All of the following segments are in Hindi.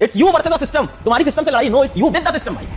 It's you versus the system. तुम्हारी सिस्टम से लड़ाई, no it's you with the system. भाई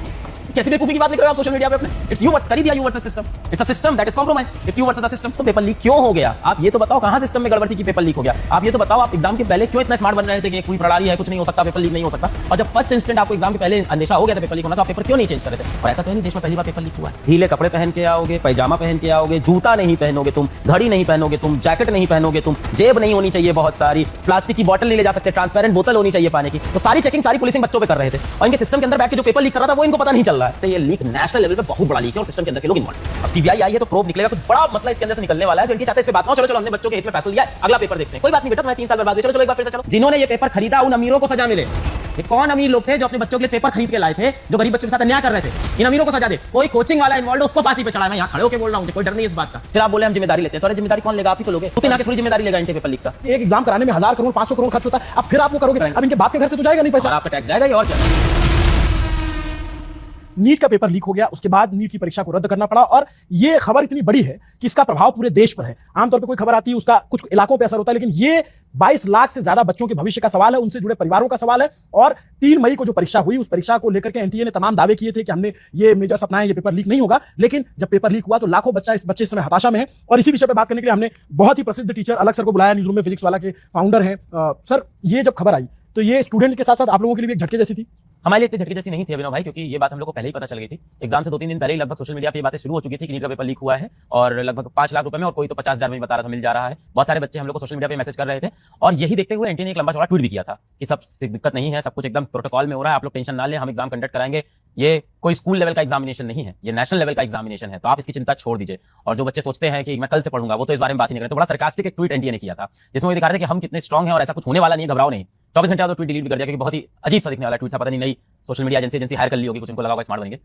कैसी बेवकूफी की बात लिख रहे हो आप सोशल मीडिया पे अपने। इट्स यू कर ही दिया, you versus system. It's a system that is compromised. It's you versus the system. तो पेपर लीक क्यों हो गया? आप ये तो बताओ, कहां सिस्टम में गड़बड़ थी कि पेपर लीक हो गया? आप ये तो बताओ, आप एग्जाम के पहले क्यों इतना स्मार्ट बन रहे थे कि कोई प्रणाली है, कुछ नहीं हो सकता, पेपर लीक नहीं हो सकता। और जब फर्स्ट इंस्टेंट आपको एग्जाम के पहले अंदेशा हो गया था पेपर लीक होना, तो आप पेपर क्यों नहीं चेंज कर रहे थे? और ऐसा तो नहीं देश में पहली बार पेपर लीक हुआ है। ढीले कपड़े पहन के आओगे, पैजामा पहन के आओगे, जूता नहीं पहनोगे तुम, घड़ी नहीं पहनोगे तुम, जैकेट नहीं पहनोगे तुम, जेब नहीं होनी चाहिए बहुत सारी, प्लास्टिक की बोतल नहीं ले जा सकते, ट्रांसपेरेंट बोतल होनी चाहिए पानी की। तो सारी चेकिंग, सारी पुलिसिंग बच्चों पे कर रहे थे, और इनके सिस्टम के अंदर बैठ के जो पेपर लीक कर रहा था वो इनको पता नहीं चल रहा है। तो ये लीक नेशनल लेवल पे बहुत बड़ा लीक है और सिस्टम के अंदर के लोग इन्वॉल्व। अब सीबीआई आई है तो प्रोब निकलेगा, कुछ बड़ा मसला इसके अंदर से निकलने वाला है, जो इनकी चाहते हैं इस पे बात ना हो। चलो चलो, हमने बच्चों के हित में फैसला लिया है, अगला पेपर देखते हैं। कोई बात नहीं बेटा, तुम्हें 3 साल बर्बाद हुए, चलो चलो एक बार फिर से चलो। जिन्होंने ये पेपर खरीदा उन अमीरों को सजा मिले। ये कौन अमीर लोग थे जो अपने बच्चों के लिए पेपर खरीद के लाए थे, जो गरीब बच्चों के साथ अन्याय कर रहे थे? इन अमीरों को सजा दे। कोई कोचिंग वाला इन्वॉल्व उसको फांसी पे चढ़ाया। मैं यहाँ खड़े होकर बोल रहा हूँ, कोई डर नहीं इस बात का। फिर आप बोले हम जिम्मेदारी लेते हैं, तो अरे जिम्मेदारी कौन लेगा? आप ही तो लोगे। उतनी आके थोड़ी जिम्मेदारी लेगा इनके पेपर लीक का। एक एग्जाम कराने में 1000 करोड़ 500 करोड़ खर्च होता है, अब फिर आप वो करोगे, अब इनके बाप के घर से तो जाएगा नहीं पैसा, आपका टैक्स जाएगा ही। और क्या, नीट का पेपर लीक हो गया, उसके बाद नीट की परीक्षा को रद्द करना पड़ा। और ये खबर इतनी बड़ी है कि इसका प्रभाव पूरे देश पर है। आमतौर पर कोई खबर आती है उसका कुछ इलाकों पर असर होता है, लेकिन ये 22 लाख से ज्यादा बच्चों के भविष्य का सवाल है, उनसे जुड़े परिवारों का सवाल है। और 3 मई को जो परीक्षा हुई, उस परीक्षा को लेकर के एनटीए ने तमाम दावे किए थे कि हमने ये मेजर्स अपनाए, ये पेपर लीक नहीं होगा। लेकिन जब पेपर लीक हुआ तो लाखों बच्चे इस समय हताशा में है। और इसी विषय पर बात करने के लिए हमने बहुत ही प्रसिद्ध टीचर अलग सर को बुलाया, न्यूज़रूम में फिजिक्स वाला के फाउंडर हैं। सर, ये जब खबर आई तो ये स्टूडेंट के साथ साथ आप लोगों के लिए भी एक झटके जैसी थी? हमारे लिए इतनी झटके जैसी नहीं थी अभिनव भाई, क्योंकि ये बात हम लोग को पहले ही पता चल गई थी। एग्जाम से 2-3 दिन पहले ही लगभग सोशल मीडिया पे ये बातें शुरू हो चुकी थी कि नीट का पेपर लीक हुआ है, और लगभग 5 लाख रुपए में, और कोई तो 50,000 में बता रहा था मिल जा रहा है। बहुत सारे बच्चे हम लोग को सोशल मीडिया पे मैसेज कर रहे थे, और यही देखते हुए एनटीए ने एक लंबा चौड़ा ट्वीट भी किया था कि सब दिक्कत नहीं है, सब कुछ एकदम प्रोटोकॉल में हो रहा है, आप लोग टेंशन ना लें, हम एग्जाम कंडक्ट कराएंगे। ये कोई स्कूल लेवल का एग्जामिनेशन नहीं है, ये नेशनल लेवल का एग्जामिनेशन है, तो आप इसकी चिंता छोड़ दीजिए। और जो बच्चे सोचते हैं कि मैं कल से पढ़ूंगा, वो तो इस बारे में बात ही नहीं करते। तो बड़ा सरकास्टिक एक ट्वीट एनटीए ने किया था, जिसमें वो दिखा रहे थे कि हम कितने स्ट्रांग हैं और ऐसा कुछ होने वाला नहीं है, घबराओ नहीं। 24 घंटे बाद ट्वीट डिलीट भी कर दिया, क्योंकि बहुत ही अजीब सा दिखने वाला ट्वीट था। पता नहीं नई सोशल मीडिया एजेंसी हायर कर ली होगी, कुछ उनको लगा होगा स्मार्ट बनेंगे।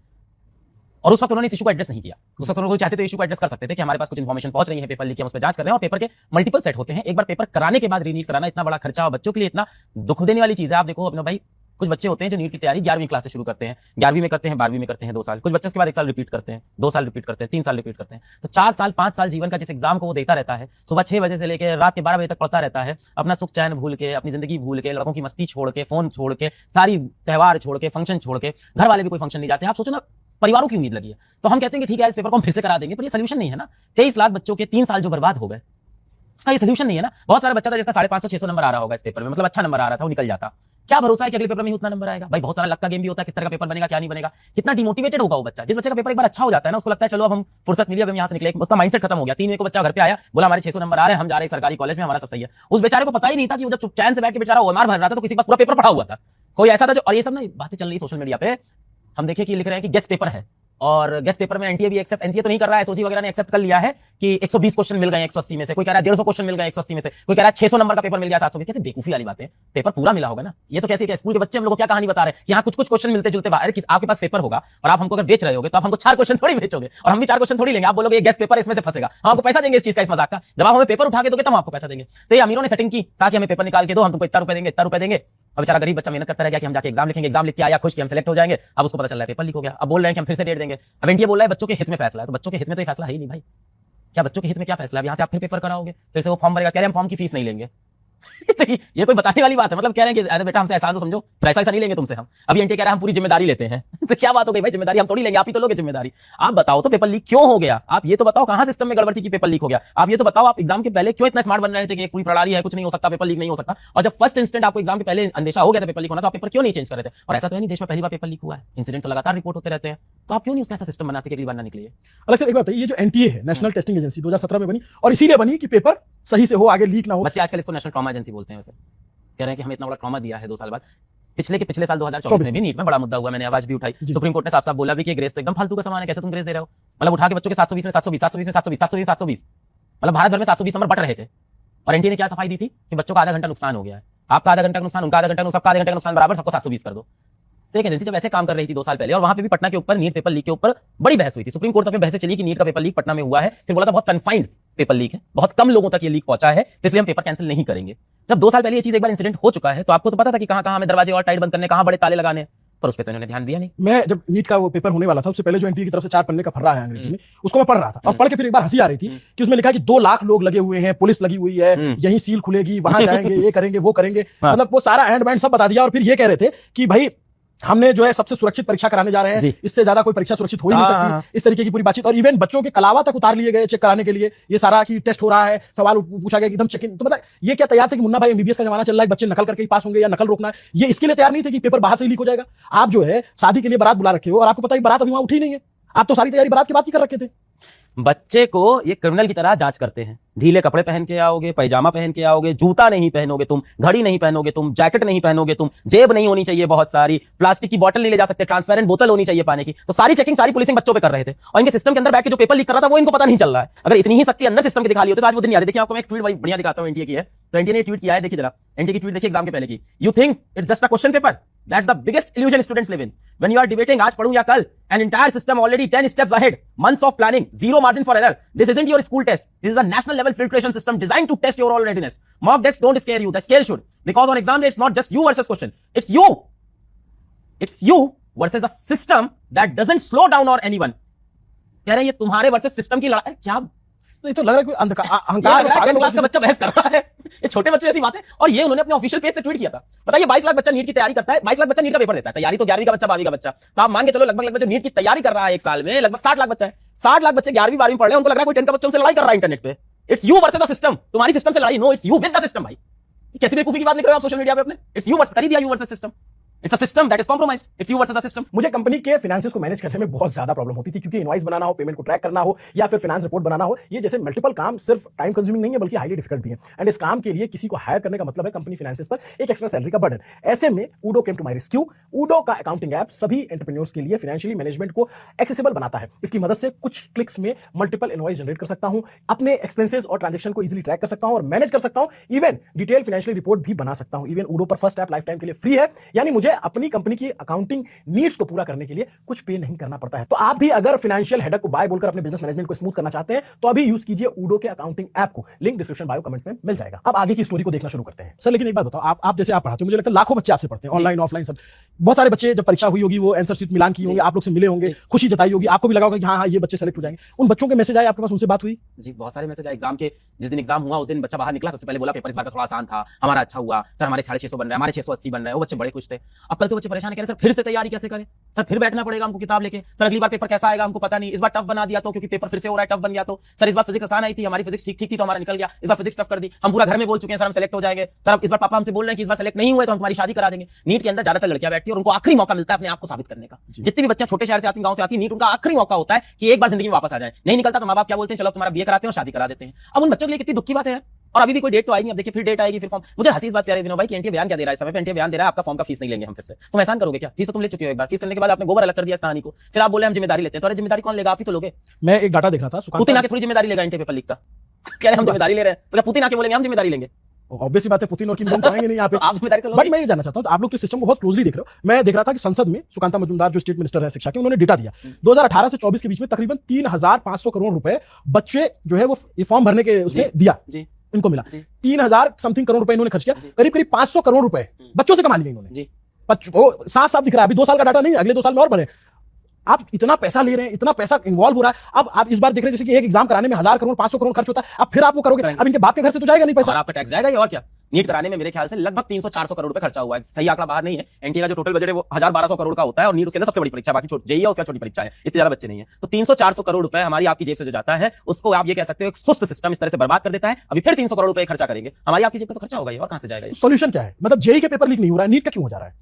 और उस वक्त उन्होंने इस इशू को एड्रेस नहीं किया। उस वक्त उन्होंने चाहते तो इशू को एड्रेस कर सकते थे कि हमारे पास कुछ इन्फॉर्मेशन पहुंच रही है, पेपर लीक है, हम उस पर जांच कर रहे हैं। और पेपर के मल्टीपल सेट होते हैं, एक बार पेपर कराने के बाद रीनीट कराना इतना बड़ा खर्चा और बच्चों के लिए इतना दुख देने वाली चीज है। आप देखो अपने भाई, कुछ बच्चे होते हैं जो नीट की तैयारी 11वीं क्लास से शुरू करते हैं, 11वीं में करते हैं, 12वीं में करते हैं 2 साल, कुछ बच्चे उसके बाद 1 साल रिपीट करते हैं, 2 साल रिपीट करते हैं, 3 साल रिपीट करते हैं। तो 4 साल 5 साल जीवन का जिस एग्जाम को वो देता रहता है, सुबह 6 बजे से लेकर रात के 12 बजे तक पढ़ता रहता है, अपना सुख चैन भूल के, अपनी जिंदगी भूल के, लड़कों की मस्ती छोड़ के, फोन छोड़ के, सारी त्योहार छोड़ के, फंक्शन छोड़ के, घर वाले भी कोई फंक्शन नहीं जाते। आप सोचो ना, परिवारों की उम्मीद लगी है, तो हम कहते हैं कि ठीक है इस पेपर को हम फिर से करा देंगे, पर ये सोल्यूशन नहीं है ना। 23 लाख बच्चों के 3 साल जो बर्बाद हो गए, उसका ये सोल्यूशन नहीं है ना। बहुत सारा बच्चा था जिसका 550-600 नंबर आ रहा होगा इस पेपर में, मतलब अच्छा नंबर आ रहा था, वो निकल जाता। क्या भरोसा है कि अगले पेपर में ही उतना नंबर आएगा? भाई बहुत सारा लक का गेम भी होता है, किस तरह का पेपर बनेगा, क्या नहीं बनेगा, कितना डिमोटिवेटेड होगा वो बच्चा। जिस बच्चे का पेपर एक बार अच्छा हो जाता है ना, उसको लगता है चलो अब हम फुर्सत मिली, अब हम यहाँ से निकले, उसका माइंडसेट खत्म हो गया। 3 मई को बच्चा घर पे आया, बोला हमारे 600 नंबर आ रहे हैं, हम जा रहे हैं सरकारी कॉलेज में, हमारा सब सही है। उस बेचारे को पता ही नहीं था कि वो जब चैन से बैठ के बेचारा ओएमआर भर रहा था तो किसी के पास पूरा पेपर पढ़ा हुआ था, कोई ऐसा था जो। और ये सब ना बातें चल रही सोशल मीडिया पे, हम देखे कि लिख रहे हैं कि गेस्ट पेपर है, और गेस्ट पेपर में एनटीए भी एक्सेप्ट, एनटीए तो नहीं कर रहा है, एसओजी वगैरह ने एक्सेप्ट कर लिया है कि 120 क्वेश्चन मिल गए 180 में से, कोई कह रहा है 150 क्वेश्चन मिल गए 180 में से, कोई कह रहा है 600 नंबर का पेपर मिल गया 720। कैसे बेवकूफी वाली बात है, पेपर पूरा मिला होगा ना। ये तो कैसे स्कूल के बच्चे हम लोग को क्या कहानी बता रहे हैं कि यहाँ कुछ कुछ क्वेश्चन मिलते जुलते बाहर। आपके पास पेपर होगा और आप हमको अगर बेच रहे होगे तो आप हमको 4 क्वेश्चन थोड़ी बेचोगे, और हम भी 4 क्वेश्चन थोड़ी लेंगे। आप बोलोगे ये गेस्ट पेपर इसमें से फंसेगा, हम आपको पैसा देंगे इस चीज का, इस मजाक का। जब आप हमें पेपर उठा के दोगे तब आपको पैसा देंगे। तो ये अमीरों ने सेटिंग की, ताकि हमें पेपर निकाल के दो, हम तुमको इतना रुपए देंगे, इतना रुपए देंगे। अब बेचारा गरीब बच्चा मेहनत करता रह गया कि हम जाके एग्जाम लिखेंगे, एग्जाम लिख के आया खुश कि हम सेलेक्ट हो जाएंगे। अब उसको पता चल रहा है पेपर लीक हो गया, अब बोल रहे हैं कि हम फिर से डेट देंगे। अब एनटीए बोल रहा है बच्चों के हित में फैसला है, तो बच्चों के हित में तो फैसला है ही नहीं भाई। क्या बच्चों के हित में क्या फैसला है? यहाँ से आप फिर पेपर कराओगे, फिर से वो फॉर्म भरेगा, कह रहे हम फॉर्म की फीस नहीं लेंगे। तो ये कोई बताने वाली बात है? मतलब कह रहे हैं कि अरे बेटा हमसे एहसान तो समझो, पैसा ऐसा नहीं लेंगे तुमसे हम। अभी एनटीए कह रहा है हम पूरी जिम्मेदारी लेते हैं। तो क्या बात हो गई भाई, जिम्मेदारी हम थोड़ी लेंगे, आप ही तो लोगे जिम्मेदारी। आप बताओ तो पेपर लीक क्यों हो गया? आप ये तो बताओ, कहां सिस्टम में गड़बड़ थी कि पेपर लीक हो गया? आप ये तो बताओ, आप एग्जाम के पहले क्यों इतना स्मार्ट बन रहे थे कि पूरी प्रणाली है, कुछ नहीं हो सकता, पेपर लीक नहीं हो सकता। और जब फर्स्ट इंस्टेंट आपको एग्जाम के पहले अंदेशा हो गया था पेपर लीक होना, तो आप पेपर क्यों नहीं चेंज कर रहे थे? और ऐसा तो नहीं देश में पहली बार पेपर लीक हुआ है, इंसिडेंट तो लगातार रिपोर्ट होते रहते हैं, तो आप क्यों नहीं उसका ऐसा सिस्टम बनाते कि अगली बार ना निकले? अलग से एक बात है, ये जो एनटीए है, नेशनल टेस्टिंग एजेंसी, 2017 में बनी, और इसीलिए बनी कि पेपर सही से हो, आगे लीक ना हो। बच्चे आजकल इसको नेशनल ट्रॉमा एजेंसी बोलते हैं। वैसे कह रहे हैं कि हमें इतना बड़ा ट्रॉमा दिया है 2 साल बाद। पिछले साल 2024 में भी नीट में बड़ा मुद्दा हुआ, मैंने आवाज भी उठाई, सुप्रीम कोर्ट ने साफ साफ बोला भी कि ग्रेस तो एकदम फालतू का सामान है, कैसे तुम ग्रेस दे रहे हो? मतलब उठा के बच्चों के 720 में 720, 720 में 720, 720 720, मतलब भारत भर में 720 नंबर बट रहे थे। और एनटीए ने क्या सफाई दी थी कि बच्चों का आधा घंटा नुकसान हो गया है, आपका आधा घंटा का नुकसान, उनका आधा घंटा, सबका आधा घंटा का नुकसान बराबर, सबको 720 कर दो। तो एक एजेंसी जब ऐसे काम कर रही थी 2 साल पहले, और वहां पे भी पटना के ऊपर नीट पेपर लीक के ऊपर बड़ी बहस हुई थी, सुप्रीम कोर्ट तक में बहस चली कि नीट का पेपर लीक पटना में हुआ है, फिर बोला था बहुत कन्फाइंड पेपर लीक है, बहुत कम लोगों तक ये लीक पहुंचा है, इसलिए हम पेपर कैंसिल नहीं करेंगे। जब 2 साल पहले ये चीज एक बार इंसिडेंट हो चुका है, तो आपको तो पता था कि कहां कहां हमें दरवाजे और टाइट बंद करने, कहां बड़े ताले लगाने, पर उस पर तो इन्होंने ध्यान दिया नहीं। मैं जब नीट का वो पेपर होने वाला था उससे पहले जो एनटीए की तरफ से 4 पन्ने का फर्रा है अंग्रेजी में, उसको मैं पढ़ रहा था और पढ़ के फिर एक बार हंसी आ रही थी कि उसमें लिखा है कि 2 लाख लोग लगे हुए हैं, पुलिस लगी हुई है, यहीं सील खुलेगी, वहां जाएंगे, ये करेंगे, वो करेंगे, मतलब वो सारा एंड बैंड सब बता दिया। और फिर ये कह रहे थे कि भाई हमने जो है सबसे सुरक्षित परीक्षा कराने जा रहे हैं, इससे ज्यादा कोई परीक्षा सुरक्षित हो ही नहीं सकती, इस तरीके की पूरी बातचीत। और इवन बच्चों के कलावा तक उतार लिए गए चेक कराने के लिए, ये सारा कि टेस्ट हो रहा है, सवाल पूछा गया एकदम चेकिंग। तो मतलब ये क्या तैयार थे कि मुन्ना भाई एमबीबीएस का जमाना चल रहा है, बच्चे नकल करके ही पास होंगे या नकल रोकना है, ये इसके लिए तैयार नहीं थे कि पेपर बाहर से ही लीक हो जाएगा। आप जो है शादी के लिए बारात बुला रखे हो और आपको पता है बारात अभी वहां उठी नहीं है, आप तो सारी तैयारी बारात की बात ही कर रखे थे। बच्चे को ये क्रिमिनल की तरह जांच करते हैं। ढीले कपड़े पहन के आओगे, पैजामा पहन के आओगे, जूता नहीं पहनोगे तुम, घड़ी नहीं पहनोगे तुम, जैकेट नहीं पहनोगे तुम, जेब नहीं होनी चाहिए बहुत सारी, प्लास्टिक की बोतल नहीं ले जा सकते, ट्रांसपेरेंट बोतल होनी चाहिए पानी की। तो सारी चेकिंग, सारी पुलिसिंग बच्चों पे कर रहे थे और इनके सिस्टम के अंदर बैठ के जो पेपर लीक कर रहा था वो इनको पता नहीं चल रहा है। अगर इतनी ही शक्ति अंदर सिस्टम के दिखा ली होती तो आज वो दिन नहीं आते। देखिए आपको मैं एक ट्वीट बढ़िया दिखाता हूं, एनटीए की है। तो एनटीए ने ट्वीट किया है, देखिए जरा एनटीए की ट्वीट देखिए एग्जाम के पहले की। You think it's just a question paper? That's the biggest illusion students live in. When you are debating आज पढ़ूं या कल, an entire system already 10 steps ahead, months of planning, zero margin for error. This isn't your school test. This is a national level filtration system designed to test your overall readiness. Mock tests don't scare you. The scale should. Because on exam day, it's not just you versus question. It's you. It's you versus a system that doesn't slow down or anyone. कह रहे हैं ये तुम्हारे वर्सेस सिस्टम की लड़ाई। क्या नहीं तो लग रहा है कोई अहंकार क्लास का बच्चा बहस कर रहा है। ये छोटे बच्चे ऐसी बात है। और ये उन्होंने अपने ऑफिशियल पेज से ट्वीट किया था। बताइए 22 लाख बच्चा नीट की तैयारी करता है, 22 लाख बच्चा नीट का पेपर देता है। तैयारी तो 11वीं का बच्चा, 12वीं का बच्चा, तो आप मान के चलो लगभग जो नीट की तैयारी कर रहा है एक साल में लगभग 60 लाख बच्चा है। 60 लाख बच्चे 11वीं 12वीं पढ़ रहे हैं, उनको लग रहा है कोई 10 का बच्चा उनसे लड़ाई कर रहा है इंटरनेट पे। It's you versus the system. तुम्हारी सिस्टम से लड़ाई, no it's you with the system. भाई कैसी बेवकूफी की बात लिख रहे हो आप सोशल मीडिया पे अपने? इट्स यू वर्सेस, कर ही दिया you versus system. It's a system that is compromised. It's you versus the system. मुझे कंपनी के फाइनेंसेस को मैनेज करने में बहुत ज्यादा प्रॉब्लम होती थी, क्योंकि इनवॉइस बनाना हो, पेमेंट को ट्रैक करना हो या फिर फाइनेंस रिपोर्ट बनाना हो, ये जैसे मल्टीपल काम सिर्फ टाइम कंज्यूमिंग नहीं है बल्कि हाईली डिफिकल्ट भी है। एंड इस काम के लिए किसी को हायर करने का मतलब है कंपनी फाइनेंसेस पर एक एक्स्ट्रा सैलरी का बर्डन। ऐसे में ऊडो केम टू माय रेस्क्यू। ऊडो का अकाउंटिंग ऐप सभी एंटरप्रेन्योर्स के लिए फाइनेंशियली मैनेजमेंट को एक्सेसिबल बनाता है। इसकी मदद से कुछ क्लिक्स में मल्टीपल इनवॉइस जनरेट कर सकता हूं, अपने एक्सपेंसेस और ट्रांजैक्शन को इजीली ट्रैक कर सकता हूं और मैनेज कर सकता हूं, इवन डिटेल फाइनेंशियल रिपोर्ट भी बना सकता हूं। इवन ऊडो पर फर्स्ट ऐप लाइफ टाइम के लिए फ्री है, यानी मुझे अपनी कंपनी की अकाउंटिंग नीड्स को पूरा करने के लिए कुछ पे नहीं करना पड़ता है। तो आप भी अगर फाइनेंशियल हेडेक को बाय बोलकर अपने बिजनेस मैनेजमेंट को स्मूथ करना चाहते हैं तो अभी यूज कीजिए ऊडो के अकाउंटिंग ऐप को। लिंक डिस्क्रिप्शन बायो कमेंट में मिल जाएगा। अब आगे की स्टोरी को देखना शुरू करते हैं। सर लेकिन एक बात बताओ, आप जैसे आप पढ़ाते हो, मुझे लगता है लाखों बच्चे आपसे पढ़ते हैं, ऑनलाइन ऑफलाइन सब। बहुत सारे बच्चे जब परीक्षा हुई होगी वो आंसर शीट मिलान की होंगे, आप लोग से मिले होंगे, खुशी जताई होगी, आपको भी लगा होगा कि हाँ ये बच्चे सेलेक्ट हो जाएंगे। उन बच्चों के मैसेज आए आपके पास, उनसे बात हुई? जी बहुत सारे मैसेज आए। एग्जाम के जिस दिन एग्जाम हुआ उस दिन बच्चा बाहर निकला, सबसे पहले बोला पेपर इस बार का थोड़ा आसान था, हमारा अच्छा हुआ सर, हमारे 650 बन रहे हैं, हमारे 680 बन रहे हैं। वो बच्चे बड़े खुश थे। अब कल से बच्चे परेशान कह रहे हैं सर फिर से तैयारी कैसे करें, सर फिर बैठना पड़ेगा हमको किताब लेके, सर अगली बार पेपर कैसा आएगा हमको पता नहीं, इस बार टफ बना दिया तो क्योंकि पेपर फिर से हो रहा है, टफ बन गया तो, सर इस बार फिजिक्स आसान आई थी, हमारी फिजिक्स ठीक थी तो हमारा निकल गया, इस बार फिजिक्स टफ कर दी, हम पूरा घर में बोल चुके हैं सर हम सेलेक्ट हो जाएंगे, सर इस बार पापा हमसे बोल रहे हैं कि इस बार सेलेक्ट नहीं हुए तो हम तुम्हारी शादी करा देंगे। नीट के अंदर ज्यादातर लड़कियां बैठती है और उनको आखिरी मौका मिलता है अपने आप को साबित करने का। जितने भी बच्चे छोटे शहर से आती हैं, गांव से आती हैं, नीट उनका आखिरी मौका होता है कि एक बार जिंदगी में वापस आ जाए। नहीं निकलता तो माँ बाप क्या बोलते हैं, चलो तुम्हारा बीए कराते हैं और शादी करा देते हैं। अब उन बच्चों के लिए कितनी दुख की बात है। और अभी भी कोई डेट तो आई नहीं। अब देखिए फिर डेट आएगी, फिर फॉर्म। मुझे हंसी इस बात प्यारे विनोद भाई कि एनटीए बयान क्या दे रहा है, समय पे एनटीए बयान दे रहा है आपका फॉर्म का फीस नहीं लेंगे हम फिर से। तुम एहसान करोगे क्या? फीस तो तुम ले चुके हो एक बार, फीस करने के बाद आपने गोबर अलग कर दिया इस कहानी को, फिर आप बोले हम जिम्मेदारी लेते हैं। तो अरे जिम्मेदारी कौन लेगा, आप ही तो लोगे। मैं एक डाटा देख रहा था, पुतिन आके थोड़ी जिम्मेदारी लेगा एनटीए पेपर लीक का। कह रहे हम जिम्मेदारी ले रहे हैं, तो क्या पुतिन आके बोलेंगे हम जिम्मेदारी लेंगे? ऑब्वियसली बात है, पुतिन और किम जोंग तो आएंगे नहीं यहाँ पे। आप जिम्मेदारी तो बट मैं ये जानना चाहता हूँ, आप लोग तो सिस्टम को बहुत क्लोजली देख रहे हो। मैं देख रहा था कि संसद में सुकांता मजूमदार जो स्टेट मिनिस्टर है शिक्षा के, उन्होंने डेटा दिया 2018 से 24 के बीच में तकरीबन 3500 करोड़ रुपए बच्चे जो है वो ये फॉर्म भरने के उसमें दिया, इनको मिला। 3000 समथिंग करोड़ रुपए इन्होंने खर्च किया, करीब करीब 500 करोड़ रुपए बच्चों से कमा लिए इन्होंने। साफ साफ दिख रहा है, अभी 2 साल का डाटा नहीं, अगले 2 साल में और बढ़े। आप इतना पैसा ले रहे हैं, इतना पैसा इन्वॉल्व हो रहा है। अब आप इस बार देख रहे हैं जैसे कि एक एग्जाम कराने में 1000 करोड़ 500 करोड़ खर्च होता है, अब फिर आप वो करोगे, अब इनके बाप के घर से तो जाएगा नहीं पैसा, और आपका टैक्स जाएगा ही। और क्या नीट कराने में मेरे ख्याल से लगभग 300-400 करोड़ रुपए खर्चा हुआ है। सही आंकड़ा बाहर नहीं है। एनटीए का जो टोटल बजट है वो 1000-1200 करोड़ का होता है और नीट उसके अंदर सबसे बड़ी परीक्षा, बाकी जेईई है उसका छोटी परीक्षा है, इतने ज्यादा बच्चे नहीं है। तो 300-400 करोड़ रुपए हमारी आपकी जेब से जो जाता है उसको आप ये कह सकते हो एक सुस्त सिस्टम इस तरह से बर्बाद कर देता है। अभी फिर 300 करोड़ रुपए खर्चा करेंगे, हमारी आपकी जेब का तो खर्चा होगा ही, और कहां से जाएगा? सोल्यूशन क्या है? मतलब जेईई के पेपर लीक नहीं हो रहा है, नीट का क्यों हो जा रहा है?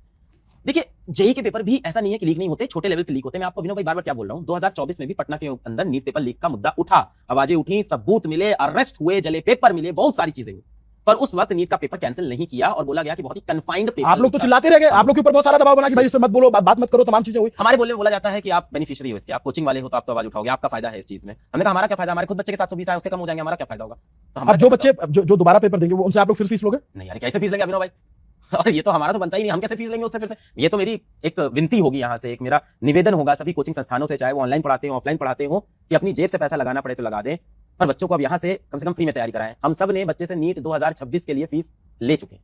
देखिए जेईई के पेपर भी ऐसा नहीं है कि लीक नहीं होते, छोटे लेवल पे लीक होते हैं। मैं आपको विनोद भाई बार-बार क्या बोल रहा हूं, 2024 में भी पटना के अंदर नीट पेपर लीक का मुद्दा उठा, आवाजें उठी, सबूत मिले, अरेस्ट हुए, जले पेपर मिले, बहुत सारी चीजें हुई, पर उस वक्त नीट का पेपर कैंसिल नहीं किया और बोला गया कि बहुत ही कन्फाइंड पेपर। आप लोग तो चिल्लाते रह गए, आप लोग के ऊपर बहुत सारा दबाव बना कि भाई इस पे मत बोलो, बात मत करो, तमाम चीजें हुई। हमारे बोलने में बोला जाता है कि आप बेनिफिशियरी हो इसके, आप कोचिंग वाले हो तो आप तो आवाज उठाओगे, आपका फायदा है इस चीज में। हमने कहा हमारा क्या फायदा, हमारे खुद बच्चे के 720 आए उसके कम हो जाएंगे, हमारा क्या फायदा होगा? तो अब जो बच्चे जो दोबारा पेपर देंगे वो उनसे आप लोग फिर फीस लोगे? नहीं यार, कैसे फीस लेंगे विनोद भाई? और ये तो हमारा तो बनता ही नहीं, हम कैसे फीस लेंगे उससे फिर से? ये तो मेरी एक विनती होगी, यहाँ से एक मेरा निवेदन होगा सभी कोचिंग संस्थानों से, चाहे वो ऑनलाइन पढ़ाते हो ऑफलाइन पढ़ाते हो, कि अपनी जेब से पैसा लगाना पड़े तो लगा दें, पर बच्चों को अब यहाँ से कम फ्री में तैयारी कराएं। हम सब ने बच्चे से नीट 2026 के लिए फीस ले चुके हैं,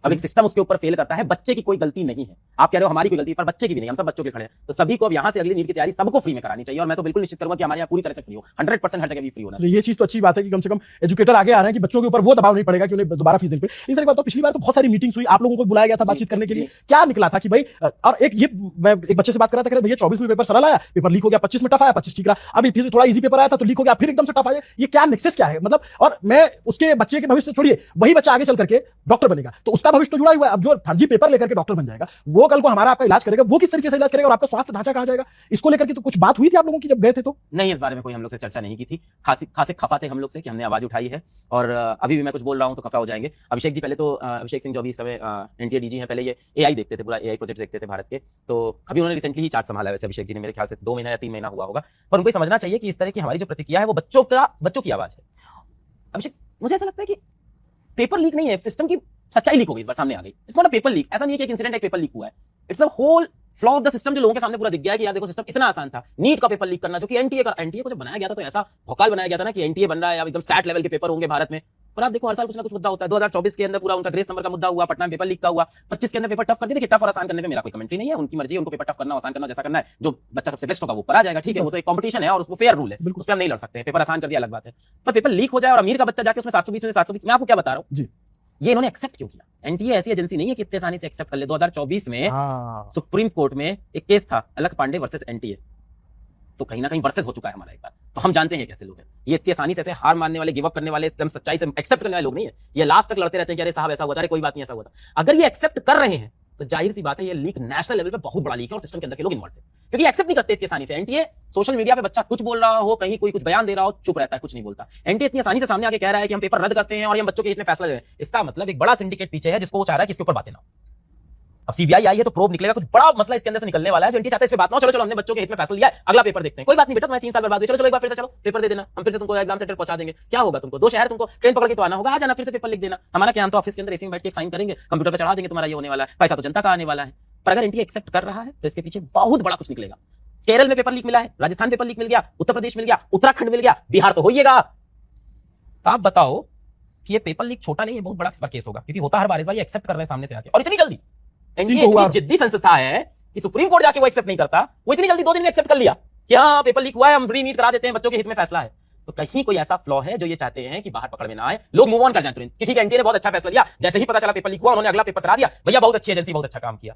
अब एक सिस्टम उसके ऊपर फेल करता है, बच्चे की कोई गलती नहीं है। आप कह रहे हो हमारी कोई गलती, पर बच्चे की भी नहीं, हम सब बच्चों के खड़े हैं। तो सभी को अब यहाँ से अगली नीट की तैयारी सबको फ्री में करानी चाहिए, और मैं तो बिल्कुल निश्चित करूंगा कि हमारे यहाँ पूरी तरह से फ्री हो, 100% हर जगह भी फ्री होना। तो ये चीज तो अच्छी बात है कि कम से कम एजुकेटर आगे आ रहे हैं कि बच्चों के ऊपर वो दबाव नहीं पड़ेगा कि उन्हें दोबारा फीस देनी पड़े। इस तरह की बात तो पिछली बार तो बहुत सारी मीटिंग्स हुई, आप लोगों को बुलाया गया था बातचीत करने के लिए, क्या निकला था कि भाई, और एक ये मैं एक बच्चे से बात कर रहा था, कह रहे भैया 24 में पेपर सरल आया, पेपर लीक हो गया, 25 में टफ आया, 25 ठीक रहा, अभी फिर थोड़ा इजी पेपर आया था तो लीक हो गया, फिर एकदम से टफ आया। ये क्या नेक्सस क्या है मतलब? और मैं उसके बच्चे के भविष्य छोड़िए, वही बच्चा आगे चल करके डॉक्टर बनेगा तो उसका भविष्य तो जुड़ा हुआ है। अब जो फर्जी पेपर लेकर के डॉक्टर बन जाएगा, वो कल को हमारा आपका इलाज करेगा, वो किस तरीके से इलाज करेगा और आपका स्वास्थ्य ढांचा कहां जाएगा? इसको लेकर के तो कुछ बात हुई थी आप लोगों की जब गए थे? तो नहीं, इस बारे में कोई हम लोग से चर्चा नहीं की थी। खासे खफा थे हम लोग से कि हमने आवाज उठाई है, और अभी भी मैं कुछ बोल रहा हूं तो खफा हो जाएंगे। अभिषेक जी पहले तो, अभिषेक सिंह जो अभी इस समय एनटीए डीजी हैं, पहले ये एआई देखते थे, पूरा एआई प्रोजेक्ट देखते थे भारत के। तो अभी उन्होंने रिसेंटली ही चार्ज संभाला है, वैसे अभिषेक जी ने, मेरे ख्याल से 2 महीना या 3 महीना हुआ होगा। पर उनको समझना चाहिए कि इस तरह की हमारी जो प्रतिक्रिया है वो बच्चों की आवाज है। अभिषेक, मुझे ऐसा लगता है कि पेपर लीक नहीं है, सिस्टम की सच्चाई लीक हो गई, इस बार सामने आ गई। It's not a paper leak, ऐसा नहीं है कि एक इंसिडेंट एक पेपर लीक हुआ है, it's a whole flaw of the system जो लोगों के सामने पूरा दिख गया है कि यार देखो सिस्टम इतना आसान था। नीट का पेपर लीक करना, जो कि एनटीए को जब बनाया गया था तो ऐसा भौकाल बनाया गया था ना कि एनटीए बन रहा है, अब एकदम सैट लेवल के पेपर होंगे भारत में। पर आप देखो हर साल कुछ ना कुछ मुद्दा होता है। 2024 के अंदर पूरा उनका ग्रेस नंबर का मुद्दा हुआ, पटना में पेपर लीक का हुआ, 25 के अंदर पेपर टफ कर दिए। देखिए, टफ और आसान करने में मेरा कोई कमेंट्री नहीं है, उनकी मर्जी है, उनको पेपर टफ करना आसान करना जैसा करना है, जो बच्चा सबसे बेस्ट होगा वो पर आ जाएगा, ठीक है, वो तो एक कंपटीशन है और उसको फेयर रूल है, उस पर हम नहीं लड़ सकते। पेपर आसान कर दिया अलग बात है, पर पेपर लीक हो जाए और अमीर का बच्चा जाके उसमें 720 में 720, मैं आपको क्या बता रहा हूँ, ये इन्होंने एक्सेप्ट क्यों किया? एनटीए ऐसी एजेंसी नहीं है कि इतने आसानी से एक्सेप्ट कर ले। 2024 में सुप्रीम कोर्ट में एक केस था, अलख पांडे वर्सेस एनटीए, तो कहीं ना कहीं वर्सेस हो चुका है हमारा एक बार, तो हम जानते हैं कैसे लोग हैं ये। इतनी आसानी से ऐसे हार मानने वाले, गिव अप करने वाले, एकदम सच्चाई से एक्सेप्ट करने वाले लोग नहीं है। ये लास्ट तक लड़ते रहते हैं कि अरे साहब ऐसा हुआ था, अरे कोई बात नहीं ऐसा हुआ था। अगर ये एक्सेप्ट कर रहे हैं तो जाहिर सी बात है ये लीक नेशनल लेवल पे बहुत बड़ा लीक है और सिस्टम के अंदर के लोग इन्वॉल्व है, क्योंकि एक्सेप्ट नहीं करते इतनी आसानी से। एनटीए सोशल मीडिया पे बच्चा कुछ बोल रहा हो, कहीं कोई कुछ बयान दे रहा हो, चुप रहता है, कुछ नहीं बोलता। एनटीए इतनी आसानी से सामने आके कह रहा है कि हम पेपर रद्द करते हैं और हम बच्चों के हित में फैसला ले रहे हैं, इसका मतलब एक बड़ा सिंडिकेट पीछे है जिसको वो चाह रहा है कि इसके ऊपर बातें ना हो। अब सीबीआई आई है तो प्रोब निकलेगा, कुछ बड़ा मसला इसके अंदर से निकलने वाला है, जो एनटीए चाहते हैं इस पे बात ना हो। चलो हमने बच्चों के हित में फैसला लिया है, अगला पेपर देखते हैं। कोई बात नहीं बेटा, तुम्हें 3 साल बर्बाद हुए, चलो एक बार फिर से चलो पेपर दे देना, हम फिर से तुमको एग्जाम सेंटर पहुंचा देंगे। क्या होगा तुमको? 2 शहर तुमको ट्रेन पकड़ के तो आना होगा, आ जाना, फिर से पेपर लिख देना। हमारा क्या, हम तो ऑफिस के अंदर एसी में बैठ के साइन करेंगे, कंप्यूटर पर चढ़ा देंगे, तुम्हारा ये होने वाला है, पैसा तो जनता का आने वाला है। पर अगर एनटीए एक्सेप्ट कर रहा है तो इसके पीछे बहुत बड़ा कुछ निकलेगा। केरल में पेपर लीक मिला है, राजस्थान पेपर लीक मिल गया, उत्तर प्रदेश मिल गया, उत्तराखंड मिल गया, बिहार तो होइएगा। तो आप बताओ कि ये पेपर लीक छोटा नहीं है, बहुत बड़ा केस होगा, क्योंकि होता हर बार, इस बार ये एक्सेप्ट कर रहे हैं सामने से आके, और इतनी जल्दी। एनटीए इतनी जिद्दी संस्था है कि सुप्रीम कोर्ट जाके वो एक्सेप्ट नहीं करता, वो इतनी जल्दी 2 दिन में एक्सेप्ट कर लिया कि हाँ पेपर लीक हुआ है, हम री नीट करा देते हैं, बच्चों के हित में फैसला है। तो कहीं कोई ऐसा फ्लॉ है जो ये चाहते हैं कि बाहर पकड़ में ना आए, लोग मूव ऑन कर जाए तुरंत कि ठीक है एनटीए ने बहुत अच्छा फैसला लिया, जैसे ही पता चला पेपर लीक हुआ उन्होंने अगला पेपर करा दिया, भैया बहुत अच्छी एजेंसी, बहुत अच्छा काम किया।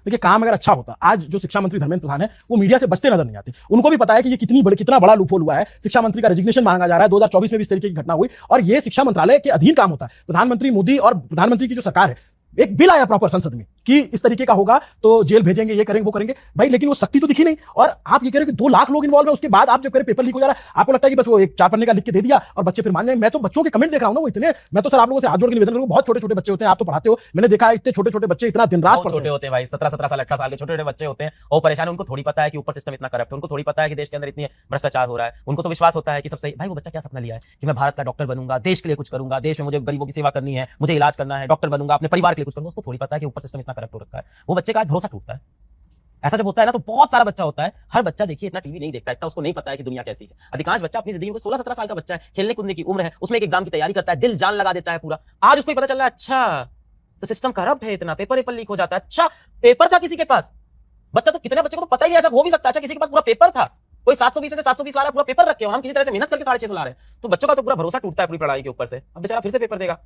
देखिए, काम अगर अच्छा होता, आज जो शिक्षा मंत्री धर्मेंद्र प्रधान है वो मीडिया से बचते नजर नहीं आते। उनको भी पता है कि ये कितना बड़ा लूपहोल हुआ है। शिक्षा मंत्री का रेजिग्नेशन मांगा जा रहा है, 2024 में भी इस तरीके की घटना हुई, और ये शिक्षा मंत्रालय के अधीन काम होता है। प्रधानमंत्री मोदी और प्रधानमंत्री की जो सरकार है, एक बिल आया प्रॉपर संसद में कि इस तरीके का होगा तो जेल भेजेंगे, ये करेंगे, वो करेंगे भाई, लेकिन वो सख्ती तो दिखी नहीं। और आप ये कह रहे हो कि 2 लाख लोग इन्वॉल्व है, उसके बाद आप जब कह रहे पेपर लीक हो जा रहा है, आपको लगता है कि बस वो एक 4 पन्ने का लिख के दे दिया और बच्चे फिर मान जाए। मैं तो बच्चों के कमेंट देख रहा हूं ना, वो इतने, मैं तो सर आप लोगों से हाथ जोड़ के निवेदन करूंगा, बहुत छोटे-छोटे बच्चे होते हैं, आप तो पढ़ाते हो, मैंने देखा है इतने छोटे-छोटे बच्चे इतना दिन रात छोटे होते हैं भाई, 17-17 साल 18 साल के छोटे-छोटे बच्चे होते हैं, और परेशान, उनको थोड़ी पता है कि ऊपर सिस्टम इतना करप्ट है, उनको थोड़ी पता है कि देश के अंदर इतनी भ्रष्टाचार हो रहा है। उनको तो विश्वास होता है कि सब सही। भाई वो बच्चा क्या सपना लिया है कि मैं भारत का डॉक्टर बनूंगा, देश के लिए कुछ करूंगा, देश में मुझे गरीबों की सेवा करनी है, मुझे इलाज करना है, डॉक्टर बनूंगा, अपने परिवार के लिए कुछ करूंगा। उसको थोड़ी पता है कि ऊपर सिस्टम इतना करप्ट हो रखा है। वो बच्चे का आज भरोसा टूटता है। ऐसा जब होता है ना तो बहुत सारा बच्चा होता है, हर बच्चा देखिए इतना टीवी नहीं देखता, इतना उसको नहीं पता है कि दुनिया कैसी है। अधिकांश बच्चा अपनी जिंदगी में 16-17 साल का बच्चा है, खेलने कूदने की उम्र है, उसमें एक एग्जाम की तैयारी करता है, दिल जान लगा देता है पूरा। आज उसको पता चल रहा है अच्छा तो सिस्टम करप्ट है, इतना पेपर लीक हो जाता है। अच्छा पेपर था किसी के पास, बच्चा तो कितने बच्चे को तो पता ही नहीं, ऐसा हो भी सकता है। अच्छा किसी के पास पूरा पेपर था, कोई 720 में से 720 ला रहा है, पूरा पेपर रखे हो, हम किसी तरह से मेहनत करके 650 ला रहे हैं, तो बच्चों का तो पूरा भरोसा टूटता है पूरी पढ़ाई के ऊपर से। अब बेचारा फिर से पेपर देगा।